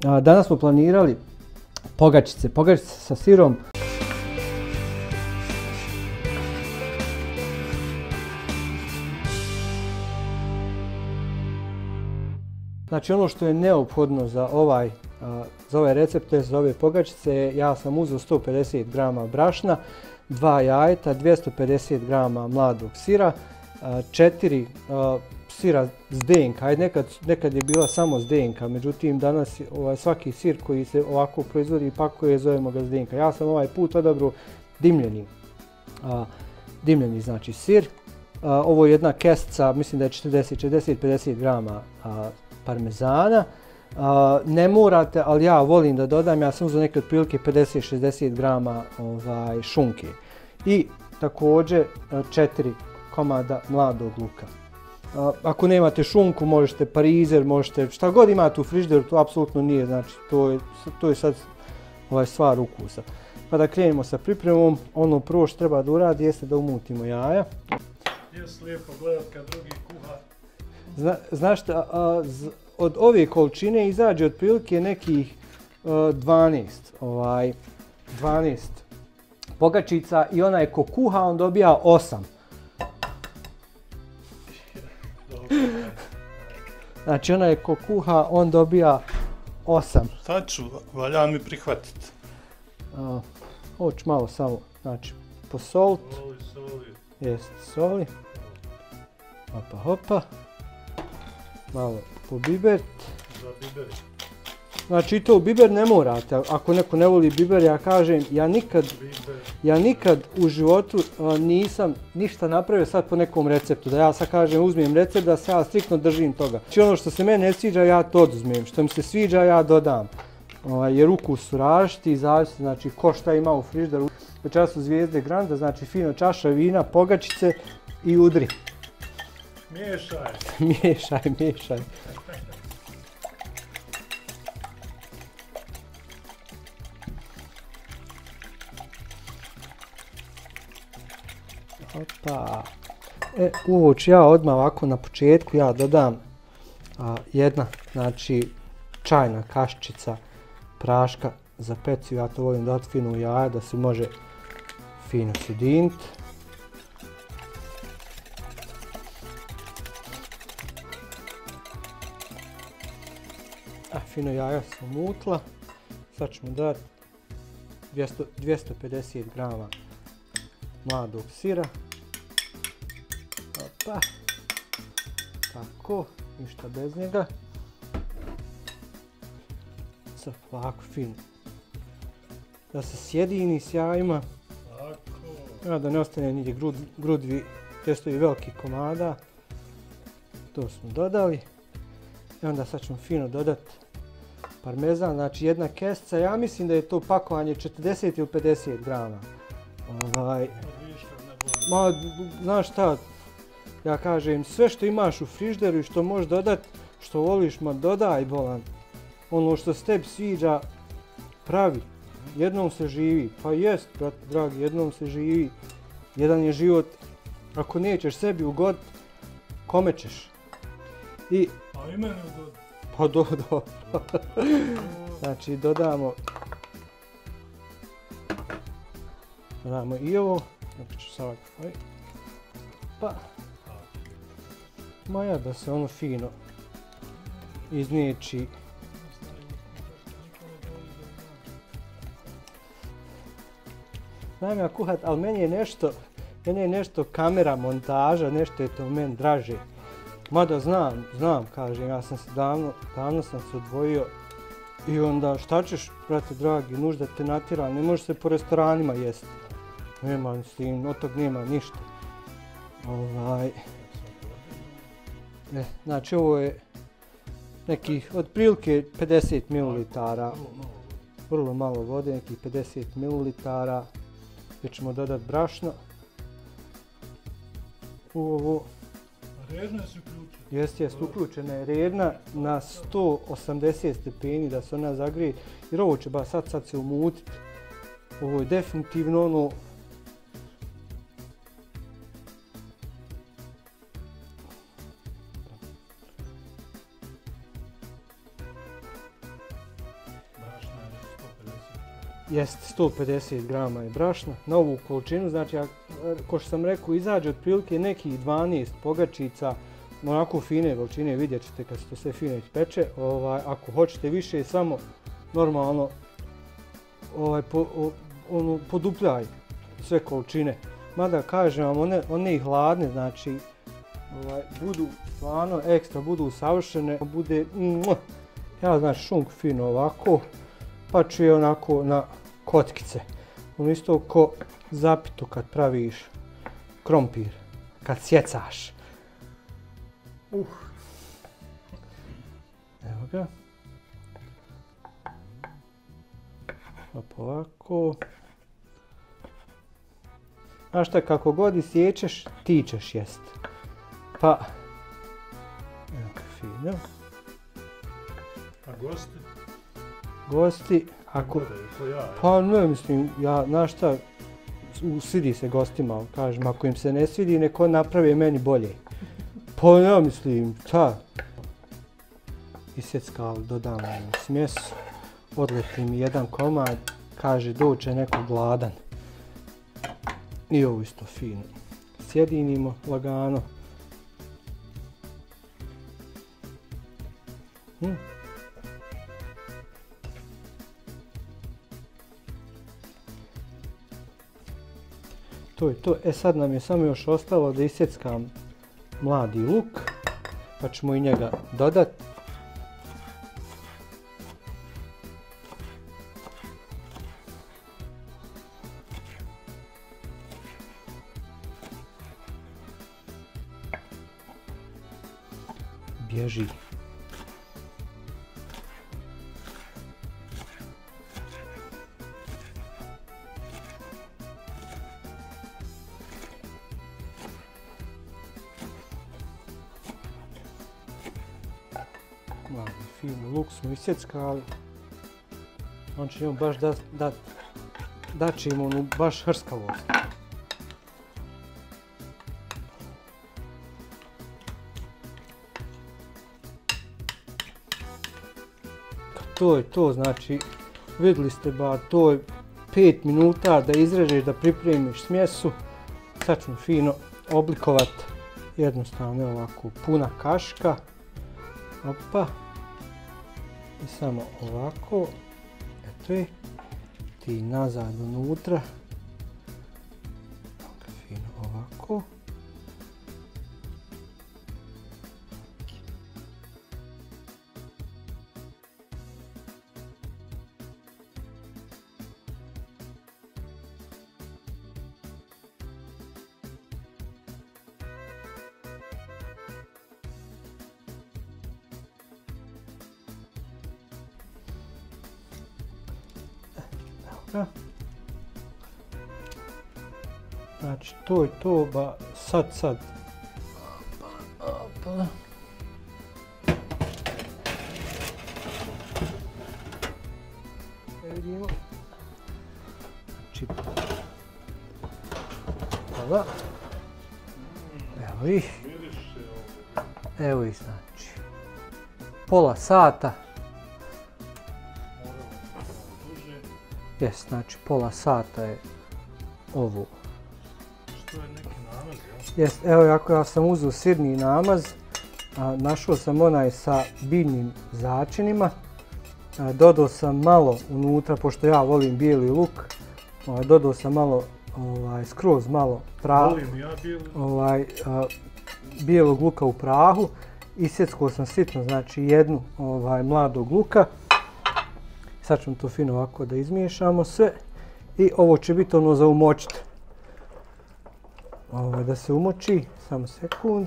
Danas smo planirali pogačice sa sirom. Znači ono što je neophodno za ovaj recept, to je za ove pogačice, ja sam uzeo 150 g brašna, 2 jajeta, 250 g mladog sira, 4 sira zdenka. Nekad je bila samo zdenka, međutim danas svaki sir koji se ovako proizvodi i pakuje zovemo ga zdenka. Ja sam ovaj put odabrao dimljeni znači sir. Ovo je jedna kesica, mislim da je 40-50 g parmezana. Ne morate, ali ja volim da dodam, ja sam uzeo neke otprilike 50-60 g šunke. I također 4 komada mladog luka. Ako nemate šunku, možete parizer, možete šta god imate u frižideru, to apsolutno nije, znači to je sad stvar ukusa. Pa da krenemo sa pripremom, ono prvo što treba da uradi jeste da umutimo jaja. Jesi lijepo gledat kad drugi kuha. Znaš šta, od ove količine izađe otprilike nekih 12 pogačica i onaj ko kuha on dobija 8. Znači onaj ko kuha on dobija 8. Sad ću, valja mi prihvatiti. Ovo ću malo samo, znači posolit. Soli. Jest, soli. Hopa, hopa. Malo pobibert. Za biber. Znači to biber ne morate, ako neko ne voli biber, ja kažem, ja nikad u životu nisam ništa napravio sad po nekom receptu, da ja sad kažem uzmem recept da se ja striktno držim toga. Znači ono što se meni ne sviđa ja to oduzmem, što mi se sviđa ja dodam. Jer ukus su različiti, zavisi znači ko šta ima u frižideru. Večeras su zvijezde granda, znači fino čaša vina, pogačice i udri. Miješaj. Miješaj. Opa. Ovo ću ja odmah ovako na početku ja dodam jedna, znači čajna kaščica praška za pecivo. Ja to volim dati fino u jaja da se može fino sjediniti. Fino jaja su umutla. Sad ćemo dati 250 g mladog sira. Opa. Tako, ništa bez njega. Sad ovako fino. Da se sjedini s jajima. Tako. Da ne ostane nigdje grudvi, testovi veliki komada. To smo dodali. I onda sad ćemo fino dodati parmezan, znači jedna kesica. Ja mislim da je to pakovanje 40 ili 50 g. Znaš šta, ja kažem, sve što imaš u frižideru i što možeš dodati, što voliš, ma dodaj bolan. Ono što se tebi sviđa, pravi. Jednom se živi, pa jest, brate dragi, jednom se živi. Jedan je život, ako nećeš sebi ugoditi, kome ćeš? A i mene ugoditi. Pa do. Znači dodamo i ovo. Neko ću sad pa maja da se ono fino izniječi. Znam ja kuhat, ali meni je nešto kamera, montaža, nešto je to meni draže. Mada znam, kažem, ja sam se davno sam se odvojio i onda šta ćeš, brate dragi, nužda te natjera, ne možeš se po restoranima jesti. Nema s tim, od tog nema ništa. Znači ovo je nekih otprilike 50 ml, vrlo malo vode, nekih 50 ml, gdje ćemo dodati brašno. U ovo. Redna si uključena? Jest, uključena je redna na 180 stepeni da se ona zagrije, jer ovo će sad se umutiti. Ovo je definitivno ono jest 150 grama je brašna na ovu količinu, znači ko što sam rekao izađe otprilike nekih 12 pogačica, onako fine veličine, vidjet ćete kad se to sve fino ispeče. Ako hoćete više, samo normalno podupljaj sve količine. Mada kažem vam, one i hladne, znači budu stvarno ekstra, budu savršene, bude ja znači šunk fino ovako, pa ću je onako na kockice. Isto ko zapito kad praviš krompir, kad sjecaš. Evo ga. Ovako. Znaš šta, kako god isječeš, ti ćeš jest. Pa, evo ga fino. A gosti? Gosti, ako... Pa ne, mislim, znaš šta, svidi se gostima, kažem, ako im se ne svidi, neko napravi meni bolje. Pa ja mislim, šta? Isjeckal, dodam mu smjesu, odleti mi jedan komad, kaže doće neko gladan. I ovo isto fino. Sjedinimo lagano. To je to. Sad nam je samo još ostalo da isjeckam mladi luk, pa ćemo i njega dodati. Bježi. Fino luk smo isjeckali. On će njemu baš dat će im onu baš hrskavost. To je to, znači vidjeli ste ba, to je 5 minuta da izrežeš, da pripremiš smjesu. Sad ćemo fino oblikovat, jednostavno ovako puna kaška. Opa. I samo ovako, eto je, ti nazad unutra, fino ovako. Znači to je to, ba sad. Opa. Vidimo. Znači, hvala. Evo ih. Evo ih, znači. Pola sata. Jes, znači pola sata je ovo. Što je neki namaz, jel? Jes, evo ja sam uzeo sirni namaz, našao sam onaj sa biljnim začinima, dodao sam malo unutra, pošto ja volim bijeli luk, dodao sam malo, skroz malo bijelog luka u prahu, isjeckao sam sitno, znači jednu mladog luka. Sad ćemo to fino ovako da izmiješamo sve i ovo će biti ono za umočiti. Da se umoči, samo sekund.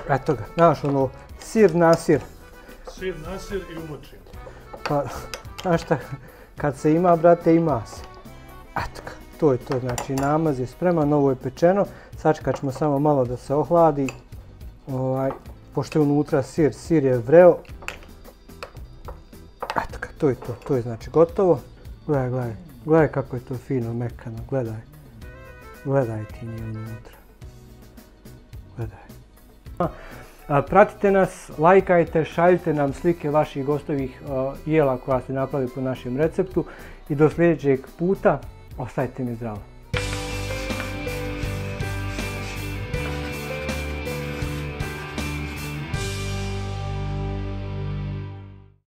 Eto ga, znaš ono, sir na sir. Sir na sir i umočim. Pa, znaš šta, kad se ima, brate, ima se. Eto ga, to je to, znači namaz je spreman, ovo je pečeno. Sačekat ćemo samo malo da se ohladi. Pošto je unutra sir je vreo. Eto ga, to je to, to je znači gotovo. Gledaj kako je to fino mekano, gledaj ti nje unutra. Gledaj. Pratite nas, lajkajte, šaljite nam slike vaših gostovih jela koja ste napravili po našem receptu i do sljedećeg puta ostajte mi zdravo.